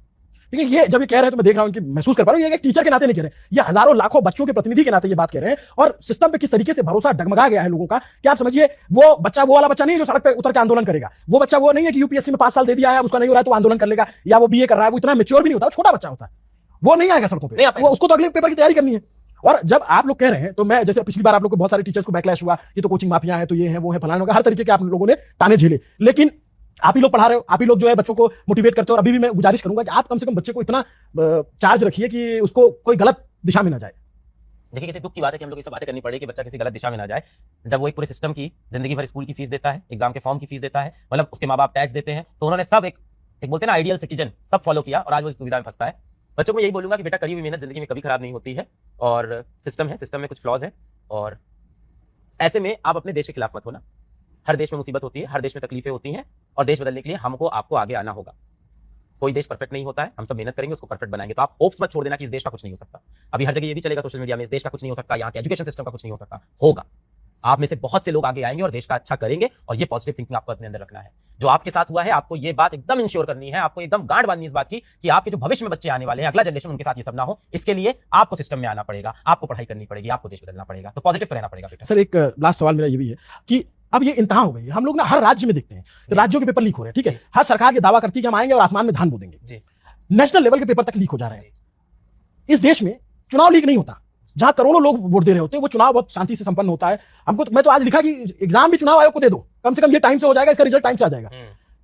देखिए, ये जब ये कह रहे हैं तो मैं देख रहा हूं कि महसूस कर पा रहा हूं, ये एक टीचर के नाते नहीं कह रहे, ये हजारों लाखों बच्चों के प्रतिनिधि के नाते ये बात कह रहे हैं। और सिस्टम पे किस तरीके से भरोसा डगमगा गया है लोगों का कि आप समझिए, वो बच्चा वो वाला बच्चा नहीं है जो सड़क पे उतर के आंदोलन करेगा, वो बच्चा वो नहीं है कि यूपीएससी में 5 साल दे दिया है, उसका नहीं हो रहा है तो आंदोलन कर लेगा, या वो बीए कर रहा है, वो इतना मैच्योर भी नहीं होता, छोटा बच्चा होता है, वो नहीं आएगा सड़कों पे, वो उसको तो अगले पेपर की तैयारी करनी है। और जब आप लोग कह रहे हैं तो मैं, जैसे पिछली बार आप लोग को बहुत सारे टीचर्स को बैकलैश हुआ, ये तो कोचिंग माफिया है, तो ये है वो है फलाना होगा, हर तरीके के आप लोगों ने ताने झेले, लेकिन आप ही लोग पढ़ा रहे हो, आप ही लोग जो है बच्चों को मोटिवेट करते हो। और अभी भी मैं गुजारिश करूंगा कि आप कम से कम बच्चे को इतना चार्ज रखिए कि उसको कोई गलत दिशा में ना जाए। देखिए कितनी दुख की बात है कि हम लोग ये सब बातें करनी पड़ी कि बच्चा किसी गलत दिशा में ना जाए, जब वो एक पूरे सिस्टम की जिंदगी भर स्कूल की फीस देता है, एग्जाम के फॉर्म की फीस देता है, मतलब उसके माँ बाप टैक्स देते हैं, तो उन्होंने सब एक बोलते हैं ना आइडियल सिटीजन, सब फॉलो किया और आज वो इस दुविधा में फंसता है। बच्चों को यही बोलूंगा कि बेटा करी हुई मेहनत जिंदगी में कभी खराब नहीं होती है, और सिस्टम है, सिस्टम में कुछ फ्लॉज है, और ऐसे में आप अपने देश के खिलाफ मत होना। हर देश में मुसीबत होती है, हर देश में तकलीफें होती हैं, और देश बदलने के लिए हमको आपको आगे आना होगा। कोई देश परफेक्ट नहीं होता है, हम सब मेहनत करेंगे, उसको परफेक्ट बनाएंगे। तो आप होप्स मत छोड़ देना कि इस देश का कुछ नहीं हो सकता। अभी हर जगह ये भी चलेगा सोशल मीडिया में, इस देश का कुछ नहीं हो सकता, यहाँ के एजुकेशन सिस्टम का कुछ नहीं हो सकता। होगा, आप में से बहुत से लोग आगे आएंगे और देश का अच्छा करेंगे, और ये पॉजिटिव थिंकिंग आपको अपने अंदर रखना है। जो आपके साथ हुआ है, आपको ये बात एकदम इंश्योर करनी है, आपको एकदम गांठ बांधनी इस बात की कि आपके जो भविष्य में बच्चे आने वाले हैं, अगला जनरेशन, उनके साथ ये सब ना हो। इसके लिए आपको सिस्टम में आना पड़ेगा, आपको पढ़ाई करनी पड़ेगी, आपको देश बदलना पड़ेगा। तो पॉजिटिव तो रहना पड़ेगा बेटा। सर एक लास्ट सवाल मेरा ये भी है कि अब ये इंतहा हो गई है, हम लोग ना हर राज्य में देखते हैं कि राज्यों के पेपर लीक हो रहे हैं, ठीक है, हर सरकार ये दावा करती है कि हम आएंगे और आसमान में धान बो देंगे, नेशनल लेवल के पेपर तक लीक हो जा रहे हैं। इस देश में चुनाव लीक नहीं होता, जहां करोड़ों लोग वोट दे रहे होते हैं, वो चुनाव बहुत शांति से संपन्न होता है। हमको मैं तो आज लिखा कि एग्जाम भी चुनाव आयोग को दे दो, कम से कम ये टाइम से हो जाएगा, इसका रिजल्ट टाइम से आ जाएगा।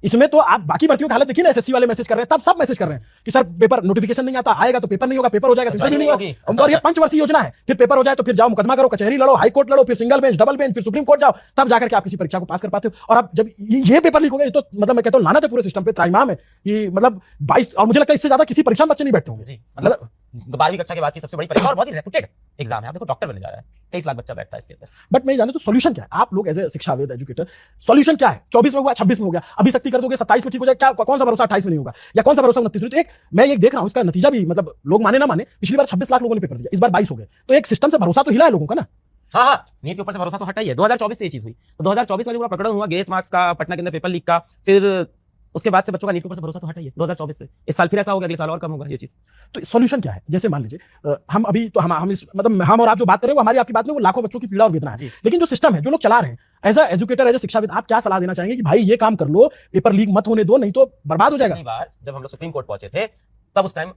इसमें तो आप बाकी भर्तियों की हालत देखिए ना, एसएससी वाले मैसेज कर रहे हैं, तब सब मैसेज कर रहे हैं कि सर पेपर नोटिफिकेशन नहीं आता, आएगा तो पेपर नहीं होगा, पेपर हो जाएगा तो नहीं होगा। और ये पंचवर्षीय योजना है, फिर पेपर हो जाए तो फिर जाओ मुकदमा करो, कचहरी लड़ो, हाई कोर्ट लड़ो, फिर सिंगल बेंच, डबल बेंच, फिर सुप्रीम कोर्ट जाओ, तब जाकर के आप किसी परीक्षा को पास कर पाते हो। और अब जब ये पेपर लीक हो गया, तो मतलब मैं कहता हूँ लानत है पूरे सिस्टम पे, त्राहिमाम है कि मतलब 22, और मुझे लगता है इससे ज्यादा किसी परीक्षा में बच्चे नहीं बैठते होंगे। मतलब 12वीं कक्षा के बाद की सबसे बड़ी परीक्षा और बहुत ही रेपुटेड एग्जाम है। आप देखो डॉक्टर बनने जा रहा है, 23 लाख बच्चा बैठता है इसके अंदर। बट मैं जाने तो सॉल्यूशन क्या है, आप लोग एज ए शिक्षाविद एजुकेटर, सॉल्यूशन क्या है? 24 में हुआ, 26 में हो गया, अभी सख्ती कर दोगे 27 में ठीक हो जाए, क्या कौन सा भरोसा 28 में नहीं होगा, या कौन सा भरोसा 29 में? तो एक मैं ये देख रहा हूं, इसका नतीजा भी मतलब लोग माने ना माने, पिछली बार 26 लाख लोगों ने पेपर दिया, इस बार 22 हो गए, तो एक सिस्टम से भरोसा तो हिला है लोगों का ना। हाँ, नीट के ऊपर से भरोसा तो हटा ही है। 2024 से ये चीज हुई, तो 2024 में जो पूरा प्रकरण हुआ ग्रेस मार्क्स का, पटना के अंदर पेपर लीक का, फिर उसके बाद से बच्चों का नीट के ऊपर से भरोसा तो हटा ही है 2024 से। इस साल फिर ऐसा होगा, अगले साल और कम होगा ये चीज। तो सॉल्यूशन क्या है? जैसे मान लीजिए हम अभी तो हम इस मतलब हम और आप जो बात कर रहे हो, हमारी आपकी बात में वो लाखों बच्चों की पीड़ा और वेदना है, लेकिन जो सिस्टम है, जो लोग चला रहे हैं, as a educator, as a शिक्षाविद, आप क्या सलाह देना चाहेंगे कि भाई ये काम कर लो, पेपर लीक मत होने दो, नहीं तो बर्बाद हो जाएगा? पिछली बार जब हम लोग सुप्रीम कोर्ट पहुंचे थे, तब उस टाइम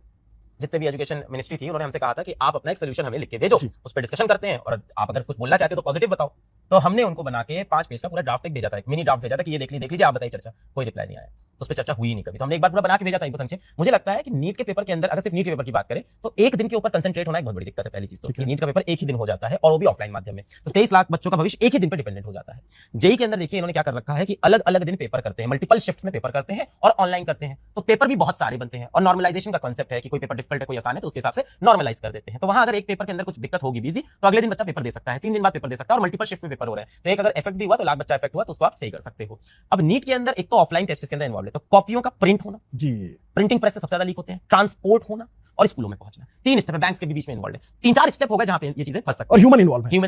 जितने भी एजुकेशन मिनिस्ट्री थी, उन्होंने हमसे कहा था कि आप अपना एक सोल्यूशन हमें लिख के भेजो, उस पर डिस्कशन करते हैं, और आप अगर कुछ बोलना चाहते हो तो पॉजिटिव बताओ। तो हमने उनको बना के 5 पेज का पूरा ड्राफ्ट एक भेजा था, एक मिनी ड्राफ्ट भेजा था कि ये देख लीजिए, आप बताइए चर्चा। कोई रिप्लाई नहीं आया, तो उस पर चर्चा हुई नहीं कभी। तो हमने एक बार पूरा बना के भेजा था, एक संक्षेप। मुझे लगता है कि नीट के पेपर के अंदर, अगर सिर्फ नीट के पेपर की बात करें, तो एक दिन के ऊपर कंसंट्रेट होना एक बहुत बड़ी दिक्कत है। पहली चीज तो नीट का पेपर एक ही दिन हो जाता है, और वो भी ऑफलाइन माध्यम में, तो 23 लाख बच्चों का भविष्य एक ही दिन पर डिपेंडेंट हो जाता है। जेई के अंदर देखिए इन्होंने क्या कर रखा है कि अलग अलग दिन पेपर करते हैं, मल्टीपल शिफ्ट में पेपर करते हैं और ऑनलाइन करते हैं, तो पेपर भी बहुत सारे बनते हैं। और नॉर्मलाइजेशन का कॉन्सेप्ट है कि कोई पेपर डिफिकल्ट है, कोई आसान है, तो उसके हिसाब से नॉर्मलाइज कर देते हैं। तो वहां अगर एक पेपर के अंदर कुछ दिक्कत होगी बिजी, तो अगले दिन बच्चा पेपर दे सकता है, 3 दिन बाद पेपर दे सकता है, और मल्टीपल शिफ्ट में पेपर हो रहे हैं, तो एक अगर इफेक्ट भी हुआ तो लाख बच्चा इफेक्ट हुआ, तो उसको आप सही कर सकते हो। अब नीट के अंदर एक तो ऑफलाइन टेस्ट के अंदर इन्वॉल्व है, तो कॉपियों का प्रिंट होना जी, प्रिंटिंग प्रेस से सबसे ज्यादा लीक होते हैं, ट्रांसपोर्ट होना और स्कूलों में पहुंचना, 3 स्टेप है, बैंक्स के भी बीच में इन्वॉल्व है, 3-4 स्टेप हो गए जहां पे ये चीजें फंस सकती हैं। और ह्यूमन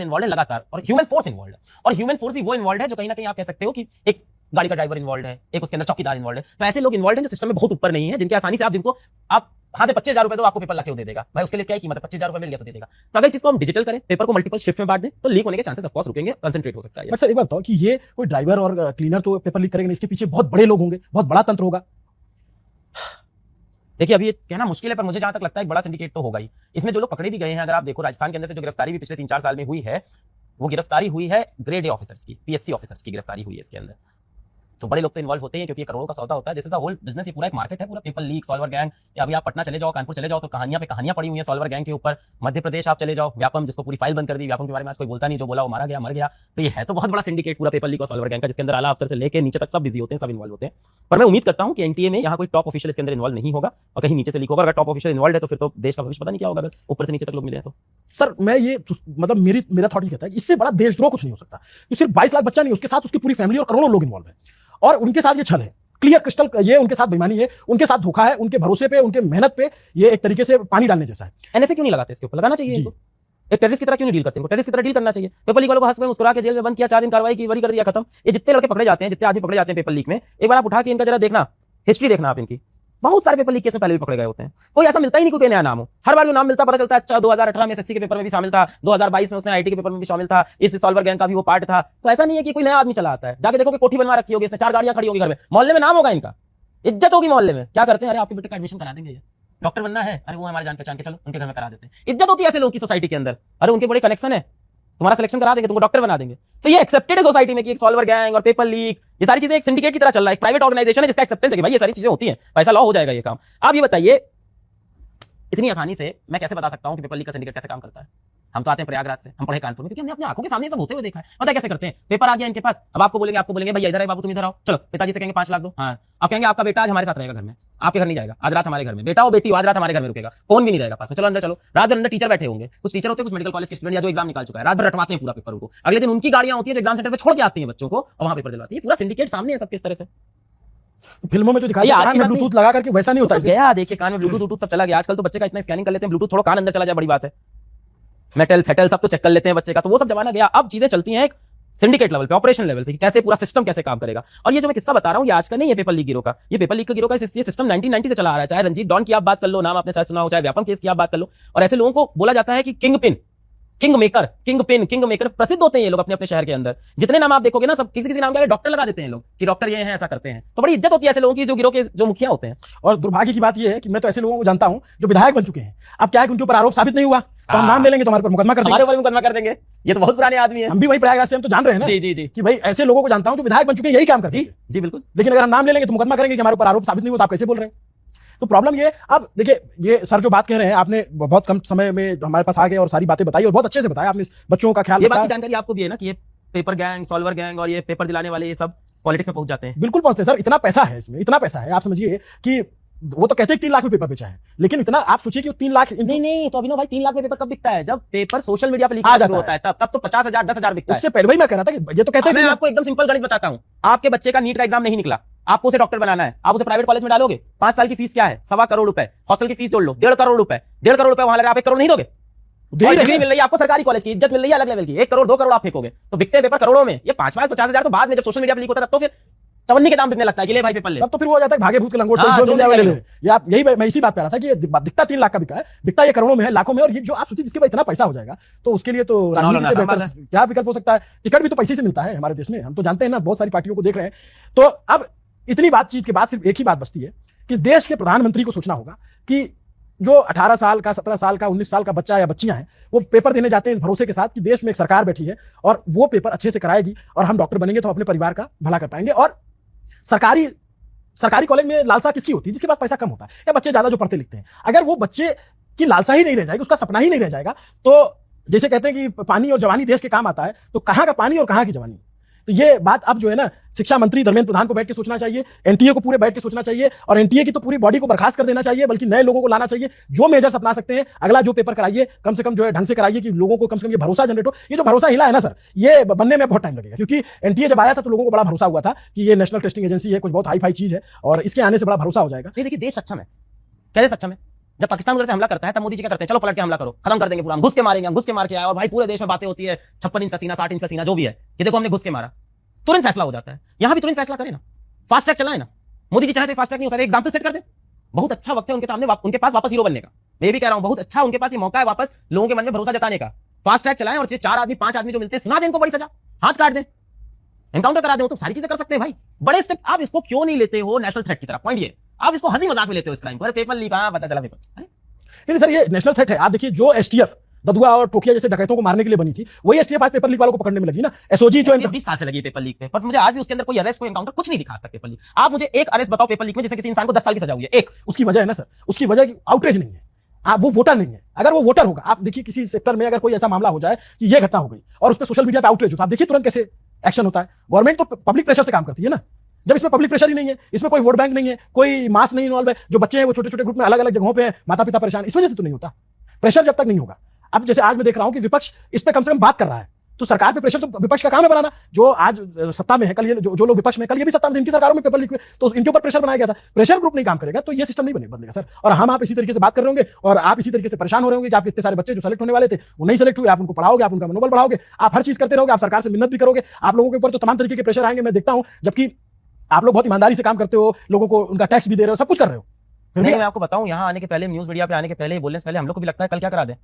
इन्वॉल्व है लगातार, और ह्यूमन फोर्स इन्वॉल्व है, और ह्यूमन फोर्स भी वो इन्वॉल्व है जो कहीं ना कहीं आप कह सकते हो कि एक गाड़ी का ड्राइवर इन्वॉल्व है, एक उसके अंदर चौकीदार इन्वॉल्व है। तो ऐसे लोग इन्वॉल्व हैं जो सिस्टम में बहुत ऊपर नहीं है, जिनके आसानी से आप जिनको आप हाथ में 25,000 रुपए दो, आपको पेपर लाके दे देगा भाई, उसके लिए क्या कीमत है, 25,000 रुपए मिल गया तो दे देगा। तो अगर इसको हम डिजिटल करें, पेपर को मल्टीपल शिफ्ट में बांट दें, तो लीक होने के चांसेस ऑफ कोर्स रुकेंगे, कंसंट्रेट हो सकता है। बट सर एक बात बताओ कि ये कोई ड्राइवर और क्लीनर तो पेपर लीक करेंगे, इसके पीछे बहुत बड़े लोग होंगे, बहुत बड़ा तंत्र होगा। देखिए अभी ये कहना मुश्किल है, पर मुझे जहां तक लगता है एक बड़ा सिंडिकेट तो होगा ही। इसमें जो लोग पकड़े भी गए हैं, अगर आप देखो राजस्थान के अंदर से जो गिरफ्तारी भी पिछले 3-4 साल में हुई है, वो गिरफ्तारी हुई है ग्रेड ए ऑफिसर्स की, पीएससी ऑफिसर्स की गिरफ्तारी हुई है इसके अंदर। तो बड़े लोग तो इन्वॉल्व होते हैं, क्योंकि करोड़ों का सौदा होता है। जैसे होल बिजनेस, ये पूरा एक मार्केट है, पूरा पेपर लीक, सॉल्वर गैंग। या अभी आप पटना चले जाओ, कानपुर चले जाओ, तो कहानियां पे कहानियां पड़ी हुई है सॉल्वर गैंग के ऊपर। मध्य प्रदेश आप चले जाओ, व्यापम, जिसको पूरी फाइल बंद कर दी, व्यापम के बारे में आज कोई बोलता नहीं, जो बोला वो मारा गया, मर गया। तो ये है तो बहुत बड़ा सिंडिकेट पूरा पेपर लीक और सॉल्वर गैंग का, जिसके अंदर आला अफसर से लेकर नीचे तक सब बिजी होते हैं, सब इन्वॉल्व होते हैं। पर मैं उम्मीद करता हूं कि एनटीए में यहाँ कोई टॉप ऑफिशियल इसके अंदर इन्वॉल्व नहीं होगा, और कहीं नीचे से लीक होगा। अगर टॉप ऑफिशियल इन्वॉल्व है तो फिर तो देश का भविष्य पता नहीं क्या होगा, अगर ऊपर से नीचे तक लोग मिले तो। सर मैं ये मतलब मेरा थॉट ये कहता है कि इससे बड़ा देशद्रोह कुछ नहीं हो सकता। सिर्फ 22 लाख बच्चा नहीं, उसके साथ उसकी पूरी फैमिली और करोड़ों लोग इन्वॉल्व है, और उनके साथ ये छल है, क्लियर क्रिस्टल, ये उनके साथ बेईमानी है, उनके साथ धोखा है, उनके भरोसे पे, उनके मेहनत पे ये एक तरीके से पानी डालने जैसा है। एनएसए क्यों नहीं लगाते इसके ऊपर? लगाना चाहिए इनको। एक टेररिस्ट की तरह क्यों नहीं डील करते? इनको टेररिस्ट की तरह डील करना चाहिए। पेपर लीक वालों को हंस में मुस्कुरा के जेल में बंद किया, 4 दिन कार्रवाई की, वरी कर दिया, खत्म। ये जितने लड़के पकड़े जाते हैं, जितने आदमी पकड़े जाते हैं पेपर लीक में, एक बार आप उठा के इनका जरा देखना, हिस्ट्री देखना आप इनकी। बहुत सारे पेपर लीक केस में पहले भी पकड़े गए होते हैं, कोई ऐसा मिलता ही नहीं कोई नया नाम हो। हर बार जो नाम मिलता पता चलता है अच्छा 2018 में एसएससी के पेपर में भी शामिल था, 2022 में उसने आईटी के पेपर में भी शामिल था, इस सॉल्वर गैंग का भी वो पार्ट था। तो ऐसा नहीं है कि कोई नया आदमी चला आता है। जाके देखो कि कोठी बनवा रखी होगी इसने, 4 गाड़ियां खड़ी होगी घर में, मोहल्ले में नाम होगा इनका, इज्जत होगी मोहल्ले में। क्या करते हैं? अरे आपके बेटे का एडमिशन करा देंगे, डॉक्टर बनना है, अरे वो हमारे जान पहचान के, चलो उनके घर में करा देते हैं। इज्जत होती है ऐसे लोगों की सोसाइटी के अंदर। अरे उनके बड़े कनेक्शन है, तुम्हारा सिलेक्शन करा देंगे, तुमको डॉक्टर बना देंगे। तो ये एक्सेप्टेड है सोसाइटी में कि एक सॉल्वर गैंग और पेपर लीक, ये सारी चीजें एक सिंडिकेट की तरह चल रहा है, एक प्राइवेट ऑर्गेनाइजेशन है जिसका एक्सेप्टेंस है कि भाई ये सारी चीजें होती हैं, पैसा लॉ हो जाएगा ये काम। आप ये बताइए इतनी आसानी से मैं कैसे बता सकता हूं कि पेपर लीक का सिंडिकेट कैसे काम करता है? हम तो आते हैं प्रयागराज से, हम पढ़े कानपुर में, क्योंकि हमने अपनी आंखों के सामने सब होते हुए देखा है। पता है कैसे करते हैं? पेपर आ गया इनके पास, अब आपको बोलेंगे भैया इधर है बाबू, तुम इधर आओ, चलो पिताजी से कहेंगे 5 लाख दो, हाँ आप कहेंगे आपका बेटा आज हमारे साथ रहेगा घर में, आपके घर नहीं जाएगा, आज रात हमारे घर में, बेटा हो बेटी आज रात हमारे घर में रुकेगा, फोन भी नहीं रहेगा पास में, चलो अंदर चलो। रात भर अंदर टीचर बैठे होंगे, कुछ टीचर होते हैं, कुछ मेडिकल कॉलेज के स्टूडेंट या जो एग्जाम निकाल चुका है, रात भर रटवाते हैं पूरा पेपर उनको। अगले दिन उनकी गाड़ियां होती है जो एग्जाम सेंटर पे छोड़ के आती है बच्चों को, और वहां पेपर दिलवाती है। पूरा सिंडिकेट सामने है सब किस तरह से। फिल्मों में जो दिखाया ये आज कान की में बात नहीं। ब्लूटूथ लगा करके, वैसा नहीं होता सब इसे। गया, देखिए कान में ब्लूटूथ सब चला गया। आजकल तो बच्चे का इतना स्कैनिंग कर लेते हैं, ब्लूटूथ छोड़ो कान अंदर चला जाए बड़ी बात है, मेटल फेटल सब तो चेक कर लेते हैं बच्चे का। तो वो सब जमाना गया, अब चीजें चलती हैं एक सिंडिकेट लेवल पे, ऑपरेशन लेवल पे, कैसे पूरा सिस्टम कैसे काम करेगा। और ये जो मैं किस्सा बता रहा हूँ, ये आज का नहीं है पेपर लीक गिरोह का, ये पेपर लीक गिरोह का ये सिस्टम 1990 से चला आ रहा है। चाहे रंजीत डॉन की आप बात कर लो, नाम आपने शायद सुना हो, चाहे व्यापम केस की आप बात कर लो, और ऐसे लोगों को बोला जाता है कि king pin, king maker, king pin, king maker प्रसिद्ध होते हैं ये लोग अपने अपने शहर के अंदर। जितने नाम आप देखोगे ना, सब किसी किसी नाम के आगे डॉक्टर लगा देते हैं लोग कि डॉक्टर ये हैं, ऐसा करते हैं। तो बड़ी इज्जत होती है ऐसे लोगों की जो गिरोह के जो मुखिया होते हैं। और दुर्भाग्य की बात यह है कि मैं तो ऐसे लोगों को जानता हूं जो विधायक बन चुके हैं। अब क्या है कि उनके ऊपर आरोप साबित नहीं हुआ तो हम नाम ले लेंगे, तो हमारे पर मुकदमा कर हमारे देंगे। ऊपर मुकदमा कर देंगे। ये तो बहुत पुराने आदमी है। हम भी वही प्रयागराज से हम तो जान रहे हैं ना जी जी जी कि भाई ऐसे लोगों को जानता हूं जो विधायक बन चुके हैं, यही काम करते जी हैं। जी बिल्कुल। लेकिन अगर हम नाम ले लेंगे तो मुकदमा करेंगे कि हमारे ऊपर आरोप साबित नहीं हुआ, तो आप कैसे बोल रहे हैं? तो प्रॉब्लम ये, अब देखिए ये सर जो बात कह रहे हैं, आपने बहुत कम समय में हमारे पास आ गए और सारी बातें बताई और बहुत अच्छे से बताया आपने, बच्चों का ख्याल ये बात की रखा। जानकारी आपको भी है ना कि ये पेपर गैंग, सॉल्वर गैंग और ये पेपर दिलाने वाले ये सब पॉलिटिक्स में पहुंच जाते हैं। बिल्कुल पहुंचते हैं सर, इतना पैसा है इसमें, इतना पैसा है। आप समझिए कि वो तो कहते हैं 3 लाख में पेपर बेचा है, लेकिन इतना आप सोचिए कि 3 लाख नहीं नहीं, तो अभिनव भाई 3 लाख में पेपर कब बिकता है? जब पेपर सोशल मीडिया पे लीक आ जाता होता है तब तो 50,000 10,000 बिकता है। उससे पहले वही मैं कह रहा था कि ये तो कहते हैं मैं कि आपको एकदम सिंपल गणित बताता हूं। आपके बच्चे का नीट का एग्जाम नहीं निकला, आपको उसे डॉक्टर बनाना है, आप उसे प्राइवेट कॉलेज में डालोगे, 5 साल की फीस क्या है? 1.25 करोड़ रुपए। हॉस्टल की फीस जोड़ लो, 1.5 करोड़ रुपए। 1.5 करोड़ रुपए वहां लगा, आप 1 करोड़ नहीं दोगे? दे ही रहे डिग्री हैं। मिल रही है आपको, सरकारी कॉलेज की इज्जत मिल रही है अलग लेवल की, 1 करोड़ 2 करोड़ आप फेंकोगे तो बिकते पेपर करोड़ों में। ये 5,000 तो बाद में जब सोशल मीडिया पर लीक होता है तब तो फिर चवन्नी के दाम बिकने लगता है कि ले भाई पेपर ले। तब तो फिर वो हो जाता है भागे भूत के लंगोट से, हाँ, जो जो मिल जाए वो ले मिल ले। ये आप यही मैं इसी बात पे आ रहा था कि ये दिखता 3 लाख का बिका है, बिकता ये करोड़ों में है, लाखों में। और ये जो आप सोचिए जिसके पास इतना पैसा हो जाएगा, तो उसके लिए तो राजनीति से बेहतर क्या विकल्प हो सकता है? टिकट भी तो पैसे से मिलता है हमारे देश में, हम तो जानते हैं ना, बहुत सारी पार्टियों को देख रहे हैं। तो अब इतनी बातचीत के बाद सिर्फ एक ही बात बचती है कि देश के प्रधानमंत्री को सोचना होगा कि जो 18 साल का, 17 साल का, 19 साल का बच्चा या बच्चियां हैं, वो पेपर देने जाते हैं इस भरोसे के साथ कि देश में एक सरकार बैठी है और वो पेपर अच्छे से कराएगी और हम डॉक्टर बनेंगे तो अपने परिवार का भला कर पाएंगे। और सरकारी कॉलेज में लालसा किसकी होती है? जिसके पास पैसा कम होता है या बच्चे ज्यादा जो पढ़ते लिखते हैं। अगर वो बच्चे की लालसा ही नहीं रह जाएगी, उसका सपना ही नहीं रह जाएगा, तो जैसे कहते हैं कि पानी और जवानी देश के काम आता है, तो कहां का पानी और कहां की जवानी? तो ये बात अब जो है ना, शिक्षा मंत्री धर्मेंद्र प्रधान को बैठ के सोचना चाहिए, एनटीए को पूरे बैठ के सोचना चाहिए, और एनटीए की तो पूरी बॉडी को बर्खास्त कर देना चाहिए, बल्कि नए लोगों को लाना चाहिए जो मेजर्स अपना सकते हैं। अगला जो पेपर कराइए, कम से कम जो है ढंग से कराइए कि लोगों को कम से कम ये भरोसा जनरेट हो। ये जो भरोसा हिला है ना सर, ये बनने में बहुत टाइम लगेगा, क्योंकि एनटीए जब आया था तो लोगों को बड़ा भरोसा हुआ था कि ये नेशनल टेस्टिंग एजेंसी है, कुछ बहुत हाई फाई चीज है, और इसके आने से बड़ा भरोसा हो जाएगा। ये देखिए देश सक्षम है, कैसे सक्षम है? जब पाकिस्तान उधर से हमला करता है तब मोदी जी क्या करते हैं? चलो पलट के हमला करो, खत्म कर देंगे पूरा, हम घुस के मारेंगे, हम घुस के मार के आए। और भाई पूरे देश में बातें होती है 56 इंच का सीना, 60 इंच का सीना, जो भी है, ये देखो हमने घुस के मारा, तुरंत फैसला हो जाता है। यहां भी तुरंत फैसला करें ना, फास्ट ट्रैक चलाए ना। मोदी जी चाहते फास्ट ट्रैक नहीं होता, एग्जाम्पल सेट कर दे। बहुत अच्छा वक्त है उनके सामने, उनके पास वापस हीरो बनने का। मैं भी कह रहा हूं, बहुत अच्छा उनके पास ये मौका है वापस लोगों के मन में भरोसा जताने का। फास्ट ट्रैक चलाएं और 4 आदमी 5 आदमी जो मिलते हैं, सुना दें इनको बड़ी सजा, हाथ काट दें, एनकाउंटर करा दें, तो सारी चीजें कर सकते हैं भाई। बड़े स्टेप आप इसको क्यों नहीं लेते हो नेशनल थ्रेट की तरह? पॉइंट ये, आप इसको हंसी मजाक में लेते हो इस क्राइम को। पेपर लीक, हाँ पता चला पेपर। नहीं सर, ये नेशनल थ्रेट है। आप देखिए जो एसटीएफ ददुआ और टोकिया जैसे डकैतों को मारने के लिए बनी थी, वही एसटीएफ आज पेपर लीक वालों को पकड़ने में लगी ना। एसओजी जो 20 साल से लगी पेपर लीक पे, पर मुझे आज भी उसके अंदर कोई अरेस्ट, कोई एनकाउंटर कुछ नहीं दिखा तक पेपर लीक। आप मुझे एक अरेस्ट बताओ पेपर लीक में जिससे किसी इंसान को 10 साल की सजा हुई है? एक। उसकी वजह है ना सर, उसकी वजह की आउटरीच नहीं है। आप वो वोटर नहीं है। अगर वो वोटर होगा, आप देखिए किसी सेक्टर में अगर कोई ऐसा मामला हो जाए कि ये घटना हो गई और उस पर सोशल मीडिया पे आउटरीच होता है, आप देखिए तुरंत कैसे एक्शन होता है। गवर्नमेंट तो पब्लिक प्रेशर से काम करती है ना। जब इसमें पब्लिक प्रेशर ही नहीं है, इसमें कोई वोट बैंक नहीं है, कोई मास नहीं इन्वॉल्व है, जो बच्चे हैं वो छोटे छोटे ग्रुप में अलग अलग जगहों पे माता पिता परेशान, इस वजह से तो नहीं होता। प्रेशर जब तक नहीं होगा, अब जैसे आज मैं देख रहा हूं कि विपक्ष इस पे कम से कम बात कर रहा है, तो सरकार पे प्रेशर, तो विपक्ष का काम है बनाना। जो आज सत्ता में है, कल ये जो लोग विपक्ष में, कल ये भी सत्ता में, इनकी सरकारों में पेपर लीक हुए, तो इनके ऊपर प्रेशर बनाया गया था। प्रेशर ग्रुप नहीं काम करेगा तो ये सिस्टम नहीं बदलेगा सर। और हम आप इसी तरीके से बात कर रहे होंगे और आप इसी तरीके से परेशान हो रहे होंगे कि आपके इतने सारे बच्चे जो सेलेक्ट होने वाले थे वो नहीं सेलेक्ट हुए, आप उनको पढ़ाओगे, आप उनका मनोबल बढ़ाओगे, आप हर चीज करते रहोगे, आप सरकार से मिन्नत भी करोगे, आप लोगों के ऊपर तो तमाम तरीके के प्रेशर आएंगे। मैं देखता हूं, जबकि आप लोग बहुत ईमानदारी से काम करते हो, लोगों को उनका टैक्स भी दे रहे हो, सब कुछ कर रहे हो। नहीं, मैं आपको बताऊं, यहाँ आने के पहले, न्यूज मीडिया पे आने के पहले, बोलने से पहले हम लोग को भी लगता है कल क्या करा दें,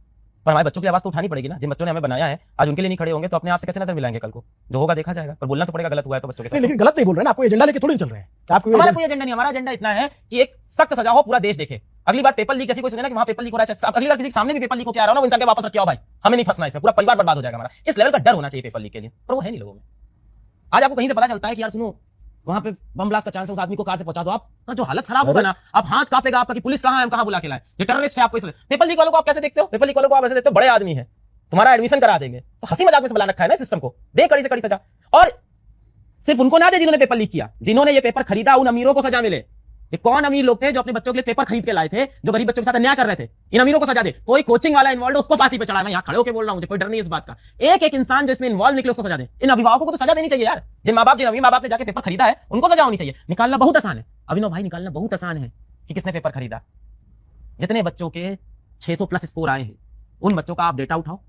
पर हमारे बच्चों की आवाज तो उठानी पड़ेगी ना। जिन बच्चों ने हमें बनाया है, आज उनके लिए नहीं खड़े होंगे तो अपने आप से कैसे नजर मिलाएंगे? कल को जो होगा देखा जाएगा, पर बोलना तो पड़ेगा गलत हुआ है तो बच्चों के साथ। लेकिन गलत नहीं बोल रहे हैं ना, आपको एजेंडा लेके थोड़ी चल रहे हैं कि आपको हमारा कोई एजेंडा नहीं, हमारा एजेंडा इतना है कि एक सख्त सजा हो, पूरा देश देखे। अगली बार पेपर लीक जैसी कोई सुने ना कि वहां पेपर लीक हो रहा है, अगली बार किसी के सामने भी पेपर लीक होकर आ रहा हो ना, वो इंसान के वापस रखे हो भाई, हमें नहीं फंसना इसमें, पूरा परिवार बर्बाद हो जाएगा हमारा। इस लेवल का डर होना चाहिए पेपर लीक के लिए, पर वो है नहीं लोगों में। आज आपको कहीं से पता चलता है कि यार सुनो वहां पे बम ब्लास्ट का चांस है, उस आदमी को कार से पहुंचा दो, आपका जो हालत खराब होगा ना, आप हाथ कांपेगा आपका कि पुलिस कहां है, हम कहां बुला के लाए, ये टेररिस्ट है आपको। इसलिए पेपर लीक वालों को आप कैसे देखते हो? पेपर लीक वालों को आप ऐसे देखते हो बड़े आदमी है, तुम्हारा एडमिशन करा देंगे, तो हंसी मजाक में से बुला रखा है ना सिस्टम को। दे कड़ी से कड़ी सजा, और सिर्फ उनको ना दे जिन्होंने पेपर लीक किया, जिन्होंने ये पेपर खरीदा उन अमीरों को सजा मिले, ये कौन अमीर लोग थे जो अपने बच्चों के लिए पेपर खरीद के लाए थे, जो गरीब बच्चों के साथ अन्याय कर रहे थे? इन अमीरों को सजा दे। कोई कोचिंग वाला इन्वॉल्व उसको फांसी पे चढ़ाए। मैं यहाँ खड़े होकर बोल रहा हूँ, मुझे कोई डर नहीं इस बात का। एक एक इंसान जो इसमें इन्वॉल्व निकले उसको सजा दे। इन अभिभावकों को तो सजा देनी चाहिए यार। जिन अमीर माँ बाप ने जाके पेपर खरीदा है उनको सजा होनी चाहिए। निकालना बहुत आसान है अभिनव भाई, निकालना बहुत आसान है कि किसने पेपर खरीदा। जितने बच्चों के 600 प्लस स्कोर आए हैं उन बच्चों का आप डेटा उठाओ।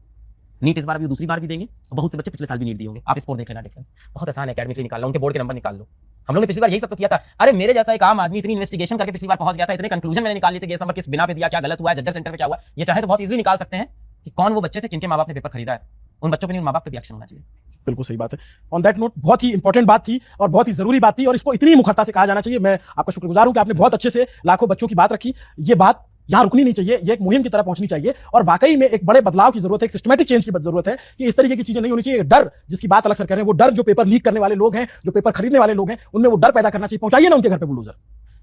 नीट इस बार भी दूसरी बार भी देंगे, बहुत से बच्चे पिछले साल भी नीट दिए होंगे। आप स्कोर देख लेना, डिफरेंस बहुत आसान है एकेडमिकली निकालना। उनके बोर्ड के नंबर निकाल लो। हम लोग ने पिछली बार यही सब तो किया था। अरे मेरे जैसा एक आम आदमी इतनी इन्वेस्टिगेशन करके पिछली बार पहुंच गया था, इतने कंक्लूजन मैंने निकाल लिए थे, ये नंबर किस बिना पे दिया, क्या गलत हुआ है, जजर सेंटर पे क्या हुआ। ये चाहे तो बहुत इजीली निकाल सकते हैं कि कौन वो बच्चे थे जिनके माँ बाप ने पेपर खरीदा है। उन बच्चों पे नहीं, उन माँ बाप पे भी एक्शन होना चाहिए। बिल्कुल सही बात है। ऑन दैट नोट बहुत ही इंपॉर्टेंट बात थी और बहुत ही जरूरी बात थी और इसको इतनी मुखरता से कहा जाना चाहिए। मैं आपका शुक्रगुजार हूं कि आपने बहुत अच्छे से लाखों बच्चों की बात रखी। ये बात यहां रुकनी नहीं चाहिए, ये एक मुहिम की तरह पहुंचनी चाहिए और वाकई में एक बड़े बदलाव की जरूरत है, एक सिस्टमेटिक चेंज की जरूरत है कि इस तरीके की चीजें नहीं होनी चाहिए। डर जिसकी बात अलग सर कर रहे हैं, वो डर जो पेपर लीक करने वाले लोग हैं, जो पेपर खरीदने वाले लोग हैं, उनमें वो डर पैदा करना चाहिए। पहुंचाइए ना उनके घर पे बुलडोजर,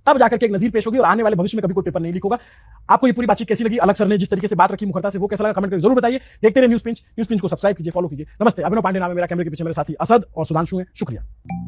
तब जाकर के एक नजीर पेश होगी और आने वाले भविष्य में कभी कोई पेपर नहीं लीक होगा। आपको ये पूरी बातचीत कैसी लगी? अलग सर ने जिस तरीके से बात रखी मुखरता से, वो कैसा लगा कमेंट करके जरूर बताइए। देखते रहिए न्यूज पिंच को सब्सक्राइब कीजिए, फॉलो कीजिए। नमस्ते, अभिनव पांडे नाम है मेरा, कैमरे के पीछे मेरे साथी असद और सुधांशु हैं। शुक्रिया।